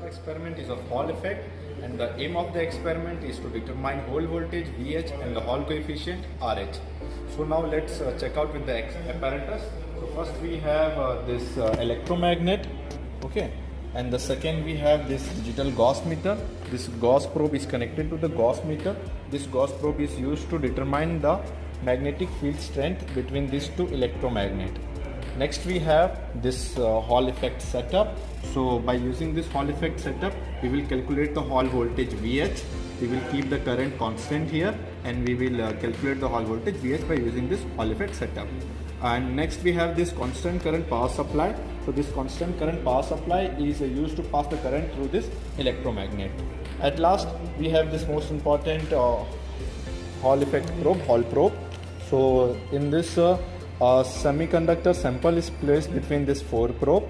our experiment is of Hall effect, and the aim of the experiment is to determine Hall voltage VH and the Hall coefficient RH. So now let's check out with the apparatus. So first we have this electromagnet, okay, and the second we have this digital Gauss meter. This Gauss probe is connected to the Gauss meter. This Gauss probe is used to determine the magnetic field strength between these two electromagnets. Next we have this Halleffect setup. So by using this Halleffect setup, we will calculate the Hall voltage VH. We will keep the current constant here, and we will calculate the Hall voltage VH by using this Halleffect setup. And next we have this constant current power supply. So this constant current power supply is used to pass the current through this electromagnet. At last we have this most important Halleffect probe, Hall probe. So in this semiconductor sample is placed between this 4 probe,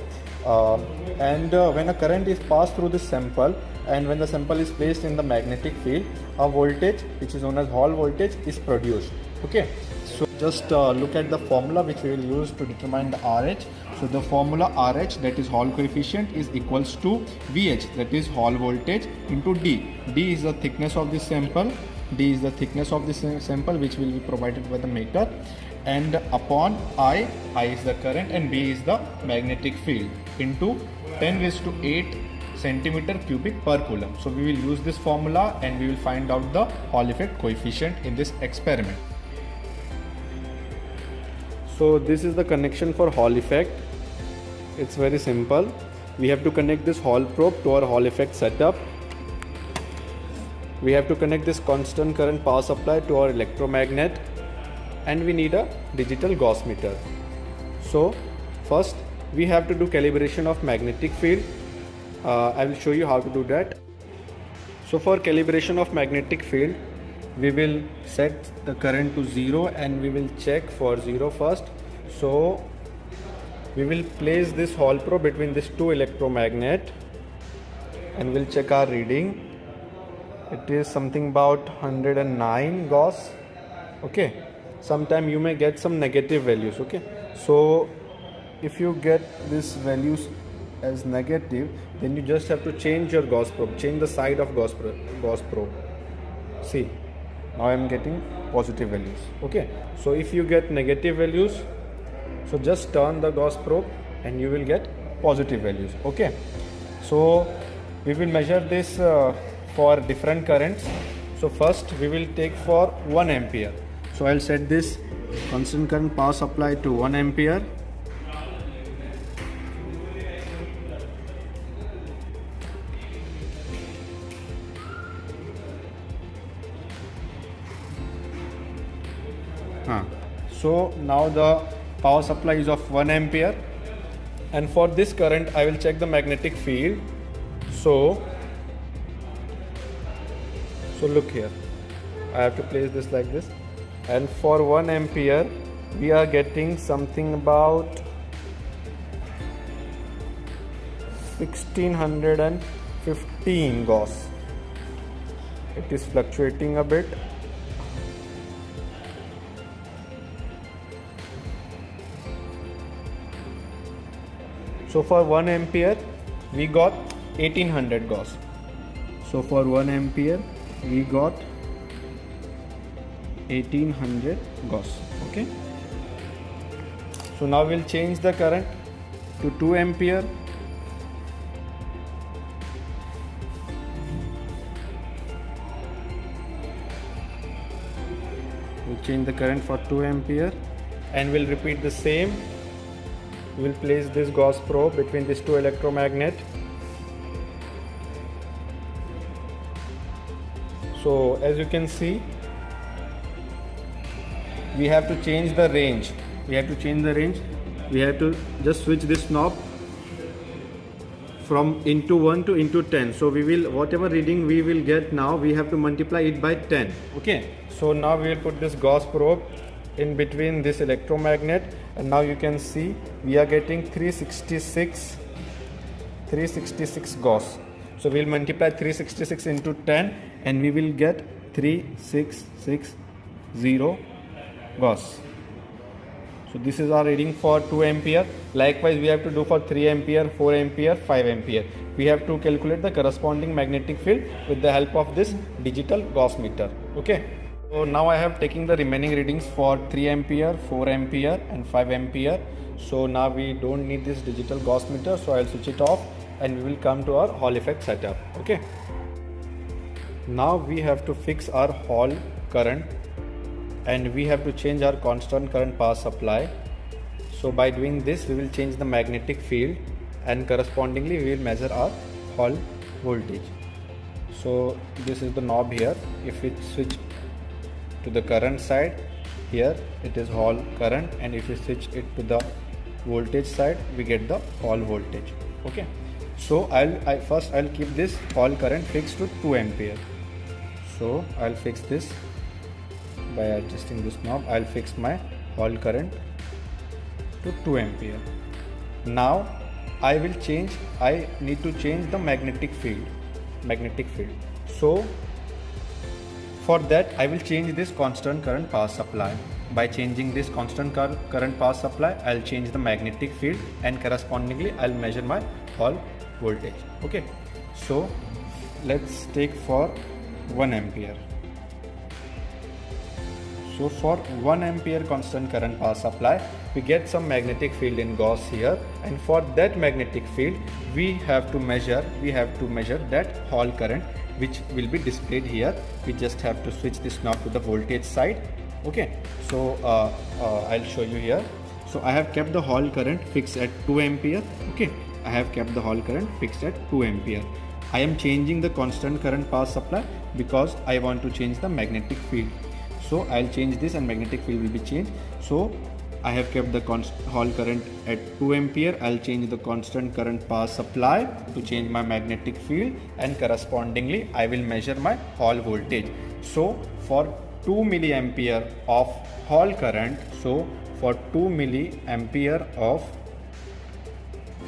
and when a current is passed through this sample, and when the sample is placed in the magnetic field, a voltage which is known as Hall voltage is produced. Okay, so just look at the formula which we will use to determine the RH. So the formula RH, that is Hall coefficient, is equals to VH, that is Hall voltage, into D. D is the thickness of this sample. D is the thickness of this sample which will be provided by the maker, and upon I is the current, and B is the magnetic field, into 10⁸ centimeter cubic per coulomb. So we will use this formula and we will find out the Halleffect coefficient in this experiment. So this is the connection for Halleffect. It's very simple. We have to connect this Hall probe to our Halleffect setup. We have to connect this constant current power supply to our electromagnet, and we need a digital Gauss meter. So first we have to do calibration of magnetic field. I will show you how to do that. So for calibration of magnetic field, we will set the current to 0 and we will check for 0 first. So we will place this Hall probe between these two electromagnet and we'll check our reading. It is something about 109 Gauss. Okay, sometime you may get some negative values. Okay, so if you get these values as negative, then you just have to change your Gauss probe, change the side of Gauss probe. See, now I am getting positive values. Okay, so if you get negative values, so just turn the Gauss probe and you will get positive values. Okay, so we will measure this for different currents. So first we will take for 1 ampere. So I'll set this constant current power supply to 1 ampere. So now the power supply is of 1 ampere, and for this current I will check the magnetic field. So look here, I have to place this like this, and for 1 ampere we are getting something about 1615 Gauss. It is fluctuating a bit. So for 1 ampere we got 1800 Gauss. So for 1 ampere we got 1800 Gauss. Okay, so now we'll change the current to 2 ampere. We'll change the current for 2 ampere and we'll repeat the same. We will place this Gauss probe between these two electromagnet. So as you can see, we have to change the range. We have to just switch this knob from into 1 to into 10. So we will, whatever reading we will get now, we have to multiply it by 10. Okay, so now we will put this Gauss probe in between this electromagnet, and now you can see we are getting 366 Gauss. So we will multiply 366 into 10 and we will get 3660 Gauss. So this is our reading for 2 ampere. Likewise, we have to do for 3 ampere, 4 ampere, 5 ampere. We have to calculate the corresponding magnetic field with the help of this digital Gauss meter. Okay. So now I have taken the remaining readings for 3 ampere, 4 ampere and 5 ampere. So now we don't need this digital Gauss meter. So I'll switch it off and we will come to our Halleffect setup. Okay. Now we have to fix our Hall current and we have to change our constant current power supply. So by doing this we will change the magnetic field and correspondingly we will measure our Hall voltage. So this is the knob here. If we switch to the current side, here it is Hall current, and if we switch it to the voltage side we get the Hall voltage. Okay. So I'll keep this Hall current fixed to 2 ampere. So I'll fix this by adjusting this knob. I'll fix my Hall current to 2 ampere. Now I need to change the magnetic field. So for that I will change this constant current power supply. By changing this constant current power supply, I'll change the magnetic field and correspondingly I'll measure my Hall voltage. Okay. So let's take for 1 ampere. So for 1 ampere constant current power supply, we get some magnetic field in Gauss here, and for that magnetic field we have to measure that Hall current which will be displayed here. We just have to switch this knob to the voltage side. Okay. So I'll show you here. So I have kept the Hall current fixed at 2 ampere. Okay. I have kept the Hall current fixed at 2 ampere. I am changing the constant current power supply because I want to change the magnetic field. So I'll change this and magnetic field will be changed. So I have kept the Hall current at 2 ampere. I'll change the constant current power supply to change my magnetic field, and correspondingly I will measure my Hall voltage. So for 2 milliampere of Hall current, so for 2 milliampere of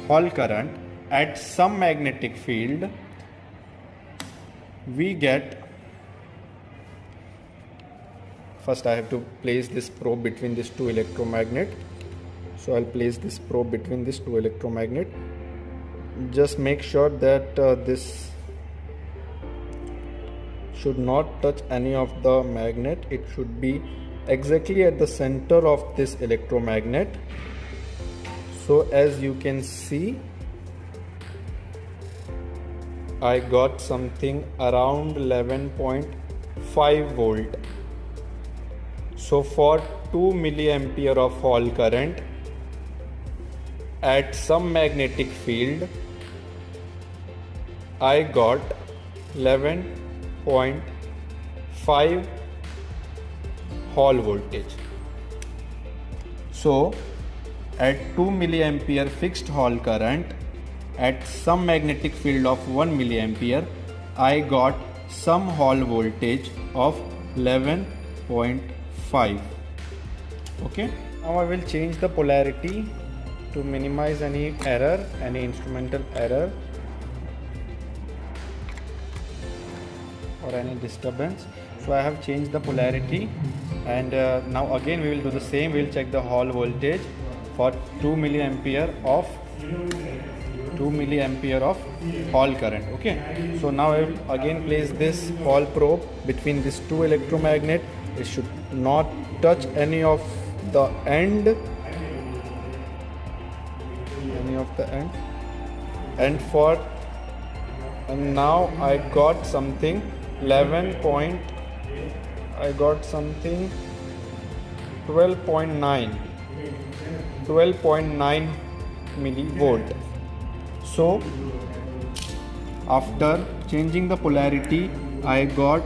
Hall current at some magnetic field, we get, first I have to place this probe between these two electromagnet. So I'll place this probe between these two electromagnet. Just make sure that this should not touch any of the magnet. It should be exactly at the center of this electromagnet. So as you can see, I got something around 11.5 volt. So for 2 milliampere of Hall current at some magnetic field, I got 11.5 Hall voltage. So at 2 milliampere fixed Hall current at some magnetic field of 1 milliampere, I got some Hall voltage of 11.5. Okay. Now I will change the polarity to minimize any error, any instrumental error or any disturbance. So I have changed the polarity, and now again we will do the same. We will check the Hall voltage for 2 milliampere of Hall current. Okay. So now I will again place this Hall probe between these two electromagnet. It should not touch any of the end, and now I got something 12.9 millivolt. So after changing the polarity, I got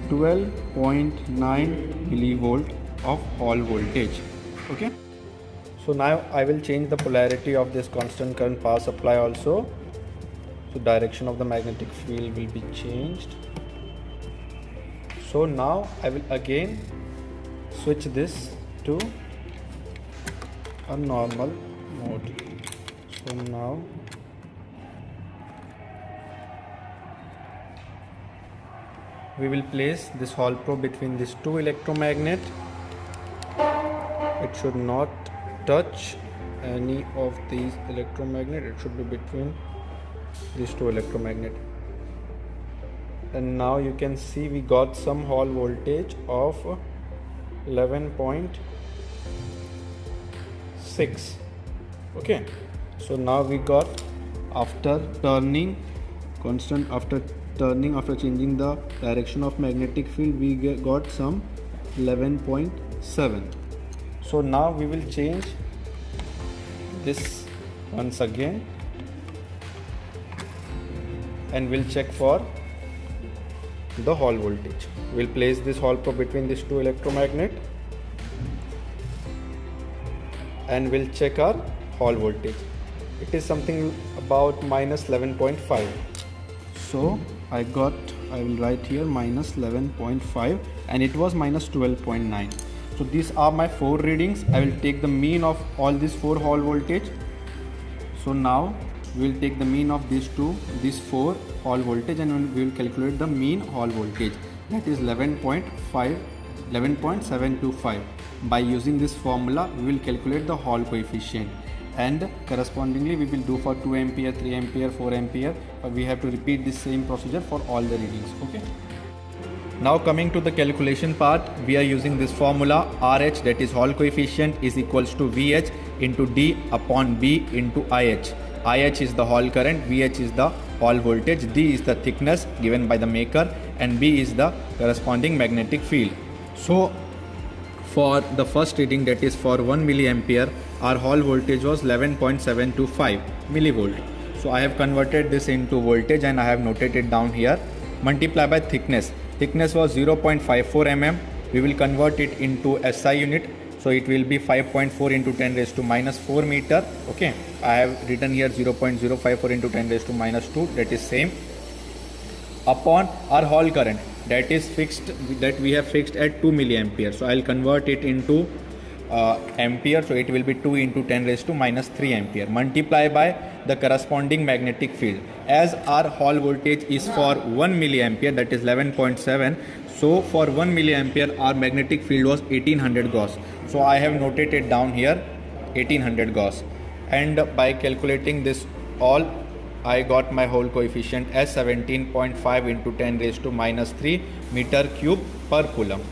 12.9 millivolt of Hall voltage. Okay. So now I will change the polarity of this constant current power supply also. So direction of the magnetic field will be changed. So now I will again switch this to a normal mode. So now we will place this Hall probe between these two electromagnet. It it should not touch any of these electromagnets. It should be between these two electromagnets. And now you can see we got some Hall voltage of 11.6. okay, so now we got, after changing the direction of magnetic field, we got some 11.7. so now we will change this once again and we'll check for the Hall voltage. We'll place this Hall probe between these two electromagnets and we'll check our Hall voltage. It is something about minus 11.5. so I will write here minus 11.5 and it was minus 12.9. so these are my 4 readings. I will take the mean of all these 4 Hall voltage. So now we will take the mean of these 4 Hall voltage and we will calculate the mean Hall voltage, that is 11.725. By using this formula we will calculate the Hall coefficient, and correspondingly we will do for 2 ampere, 3 ampere, 4 ampere, but we have to repeat this same procedure for all the readings. Okay. Now coming to the calculation part, we are using this formula RH, that is Hall coefficient, is equals to VH into D upon B into IH. IH is the Hall current, VH is the Hall voltage, D is the thickness given by the maker, and B is the corresponding magnetic field. So for the first reading, that is for 1 milliampere, our Hall voltage was 11.725 millivolt. So I have converted this into voltage and I have noted it down here. Multiply by thickness. Thickness was 0.54 mm. We will convert it into SI unit. So it will be 5.4 into 10 raised to minus 4 meter. Okay. I have written here 0.054 into 10 raised to minus 2. That is same. Upon our Hall current, that is fixed, that we have fixed at 2 milliampere. So I will convert it into ampere. So it will be 2 into 10 raised to minus 3 ampere. Multiply by the corresponding magnetic field. As our Hall voltage is for 1 milliampere, that is 11.7. So for 1 milliampere, our magnetic field was 1800 Gauss. So I have noted it down here, 1800 Gauss. And by calculating this all, I got my Hall coefficient as 17.5 into 10 raised to minus 3 meter cube per coulomb.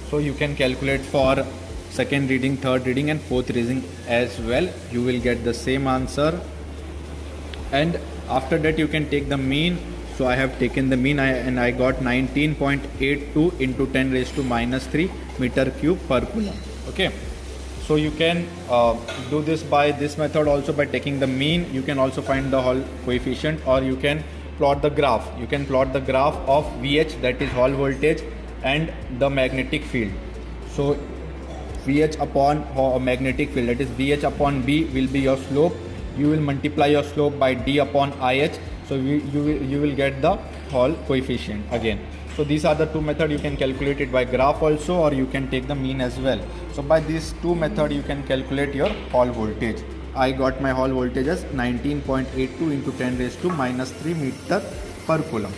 So you can calculate for second reading, third reading and fourth reading as well. You will get the same answer. And after that you can take the mean. So I have taken the mean and I got 19.82 into 10 raised to minus 3 meter cube per coulomb. Okay. So you can do this by this method also, by taking the mean. You can also find the Hall coefficient, or you can plot the graph. You can plot the graph of VH, that is Hall voltage, and the magnetic field. So VH upon magnetic field, that is VH upon B will be your slope. You will multiply your slope by D upon IH. So you will get the Hall coefficient again. So these are the two methods. You can calculate it by graph also, or you can take the mean as well. So by these two methods you can calculate your Hall voltage. I got my Hall voltage as 19.82 into 10 raised to minus 3 meter per coulomb.